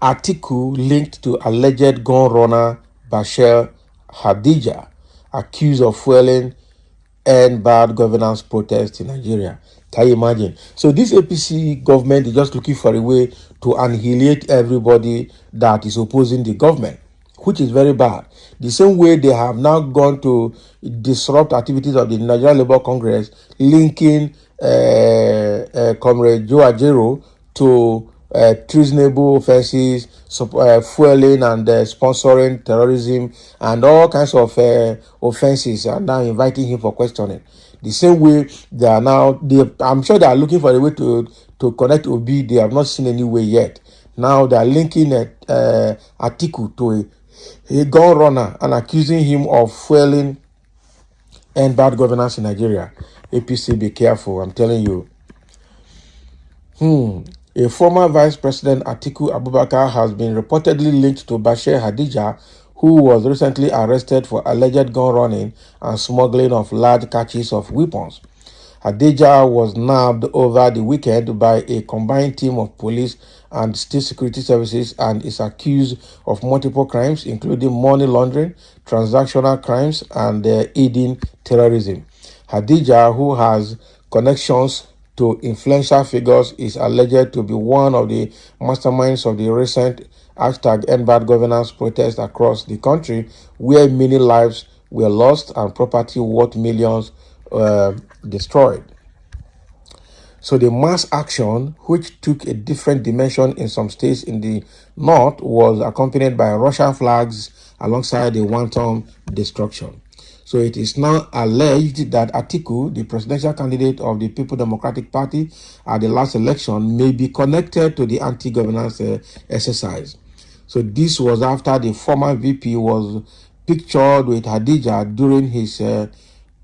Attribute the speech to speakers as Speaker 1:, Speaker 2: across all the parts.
Speaker 1: Atiku linked to alleged gun runner Bashir Hadeija, accused of fueling and bad governance protests in Nigeria. Can you imagine? So this APC government is just looking for a way to annihilate everybody that is opposing the government, which is very bad. The same way they have now gone to disrupt activities of the Nigerian Labour Congress, linking Comrade Joe Ajero to treasonable offenses, fueling and sponsoring terrorism and all kinds of offenses, and now inviting him for questioning. The same way they are now, I'm sure they are looking for a way to connect Obi. They have not seen any way yet. Now they are linking Atiku to a gun runner and accusing him of fueling and bad governance in Nigeria. APC, be careful, I'm telling you. A former Vice President Atiku Abubakar has been reportedly linked to Bashir Hadeija, who was recently arrested for alleged gun running and smuggling of large caches of weapons. Hadeija was nabbed over the weekend by a combined team of police and state security services and is accused of multiple crimes, including money laundering, transactional crimes, and aiding terrorism. Hadeija, who has connections to influential figures, is alleged to be one of the masterminds of the recent #EndBadGovernance protests across the country, where many lives were lost and property worth millions destroyed. So the mass action, which took a different dimension in some states in the north, was accompanied by Russian flags alongside a wanton destruction. So it is now alleged that Atiku, the presidential candidate of the People Democratic Party at the last election, may be connected to the anti-governance exercise. So this was after the former VP was pictured with Hadeija during his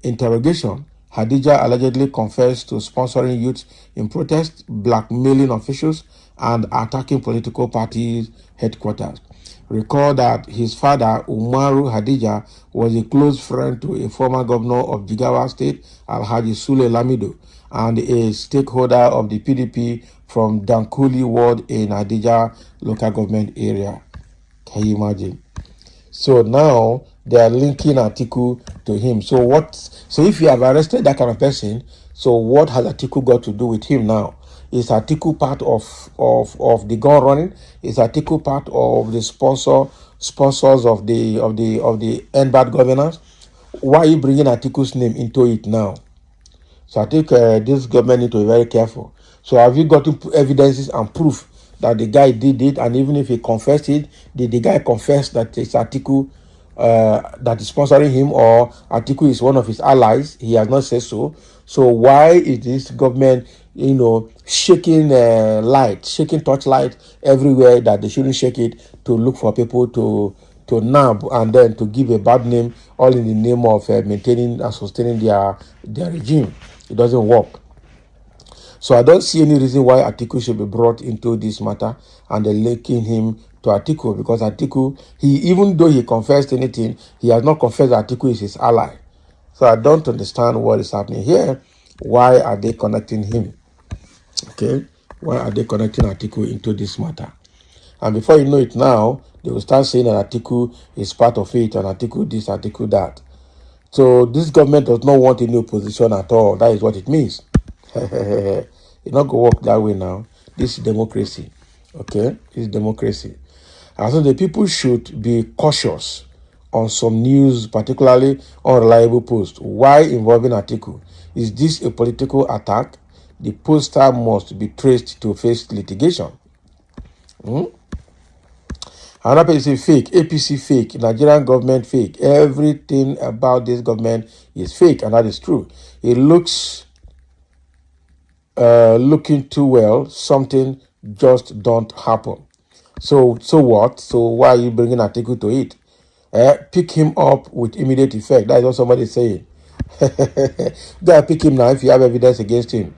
Speaker 1: interrogation. Hadeija allegedly confessed to sponsoring youth in protest, blackmailing officials, and attacking political parties' headquarters. Recall that his father, Umaru Hadeija, was a close friend to a former governor of Jigawa State, Alhaji Sule Lamido, and a stakeholder of the PDP from Dankuli ward in Hadeija local government area. Can you imagine? So now they are linking Atiku to him. So if you have arrested that kind of person, so what has Atiku got to do with him now? Is Atiku part of the gun running? Is Atiku part of the sponsors of the end bad governance? Why are you bringing Atiku's name into it now? So I think this government need to be very careful. So have you gotten evidences and proof that the guy did it? And even if he confessed it, did the guy confess that it's Atiku that is sponsoring him, or Atiku is one of his allies? He has not said so. So why is this government, shaking torchlight everywhere that they shouldn't shake it, to look for people to nab and then to give a bad name, all in the name of maintaining and sustaining their regime? It doesn't work. So I don't see any reason why Atiku should be brought into this matter and they're linking him to Atiku, because Atiku, even though he confessed anything, he has not confessed that Atiku is his ally. So I don't understand what is happening here. Why are they connecting him? Okay, why are they connecting Atiku into this matter? And before you know it now, they will start saying that Atiku is part of it, and Atiku this, Atiku that. So this government does not want any opposition at all. That is what it means. It's not going to work that way now. This is democracy. Okay, it's democracy. And so the people should be cautious on some news, particularly unreliable posts. Why involving Atiku? Is this a political attack? The poster must be traced to face litigation. Another person is fake, APC fake, Nigerian government fake. Everything about this government is fake, and that is true. It looks looking too well, something just don't happen. So what? So why are you bringing Atiku to it? Pick him up with immediate effect. That is what somebody is saying. Go pick him now if you have evidence against him.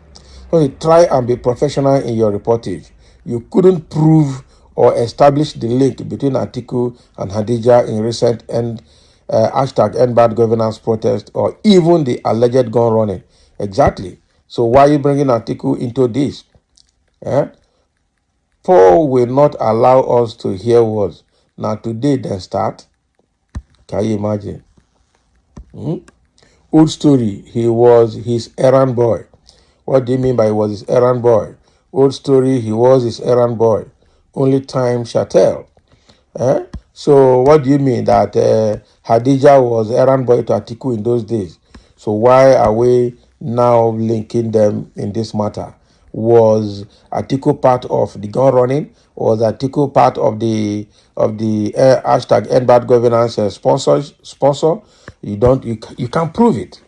Speaker 1: So try and be professional in your reportage. You couldn't prove or establish the link between Atiku and Hadeija in recent #EndBadGovernance protest, or even the alleged gun running. Exactly. So why are you bringing Atiku into this? Paul will not allow us to hear words. Now today they start. Can you imagine? Old story, he was his errand boy. What do you mean by he was his errand boy? Old story, he was his errand boy. Only time shall tell. So what do you mean that Hadeija was errand boy to Atiku in those days? So why are we now linking them in this matter? Was Atiku part of the gun running? Was Atiku part of the hashtag End Bad Governance sponsor? You can't prove it.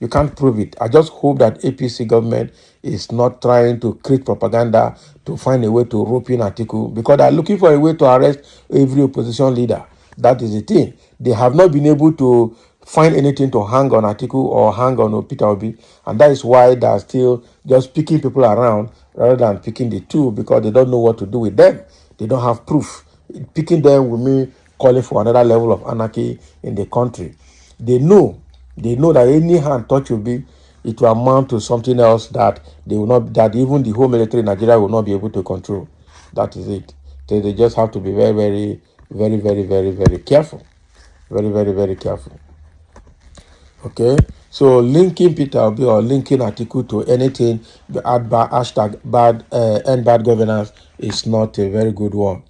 Speaker 1: You can't prove it. I just hope that APC government is not trying to create propaganda to find a way to rope in Atiku, because they're looking for a way to arrest every opposition leader. That is the thing. They have not been able to find anything to hang on Atiku or hang on Peter Obi, and that is why they're still just picking people around rather than picking the two, because they don't know what to do with them. They don't have proof. Picking them will mean calling for another level of anarchy in the country. They know that any hand touch will be, it will amount to something else that they will not, that even the whole military in Nigeria will not be able to control. That is it. They just have to be very, very, very, very, very, very careful. Very, very, very careful. Okay, so linking Peter Obi or linking Atiku to anything hashtag end bad governance is not a very good one.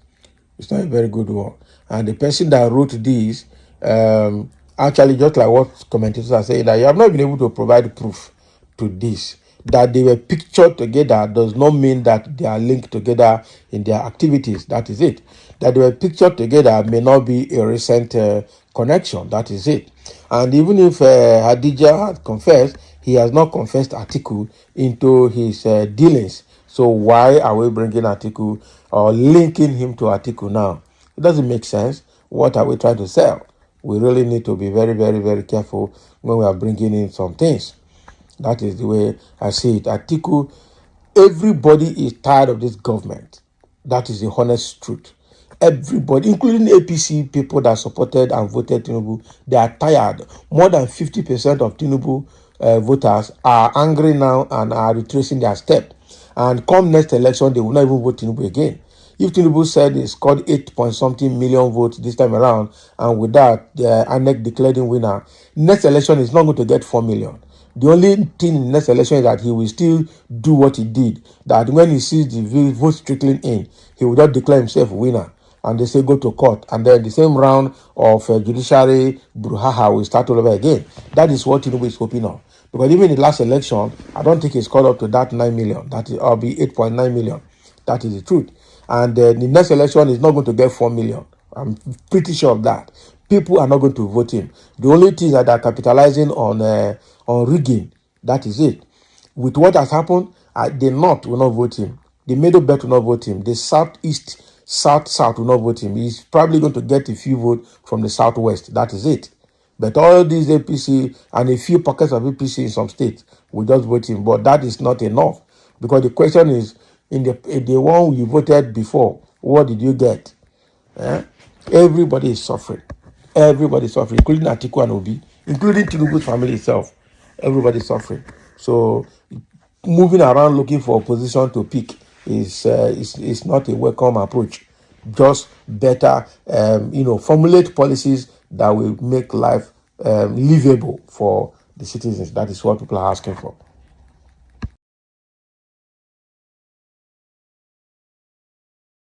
Speaker 1: It's not a very good one. And the person that wrote this, actually, just like what commentators are saying, that you have not been able to provide proof to this. That they were pictured together does not mean that they are linked together in their activities. That is it. That they were pictured together may not be a recent connection. That is it. And even if Hadeija had confessed, he has not confessed Atiku into his dealings. So why are we bringing Atiku or linking him to Atiku now? It doesn't make sense. What are we trying to sell? We really need to be very, very, very careful when we are bringing in some things. That is the way I see it. Atiku, everybody is tired of this government. That is the honest truth. Everybody, including APC people that supported and voted Tinubu, they are tired. More than 50% of Tinubu voters are angry now and are retracing their step. And come next election, they will not even vote Tinubu again. If Tinubu said he scored 8 point something million votes this time around, and with that, the INEC declared him winner, next election is not going to get 4 million. The only thing in the next election is that he will still do what he did. That when he sees the votes trickling in, he will not declare himself winner. And they say go to court. And then the same round of judiciary brouhaha will start all over again. That is what Tinubu is hoping on. Because even in the last election, I don't think he scored up to that 9 million. That will be 8.9 million. That is the truth. And the next election is not going to get 4 million. I'm pretty sure of that. People are not going to vote him. The only thing that they're capitalizing on rigging. That is it. With what has happened, the North will not vote him. The Middle Belt will not vote him. The Southeast, South will not vote him. He's probably going to get a few votes from the Southwest. That is it. But all these APC and a few pockets of APC in some states will just vote him. But that is not enough. Because the question is, in the one you voted before, what did you get? Everybody is suffering. Everybody is suffering, including Atiku and Obi, including Tinubu's family itself. Everybody is suffering. So moving around looking for a position to pick is not a welcome approach. Just better, formulate policies that will make life livable for the citizens. That is what people are asking for.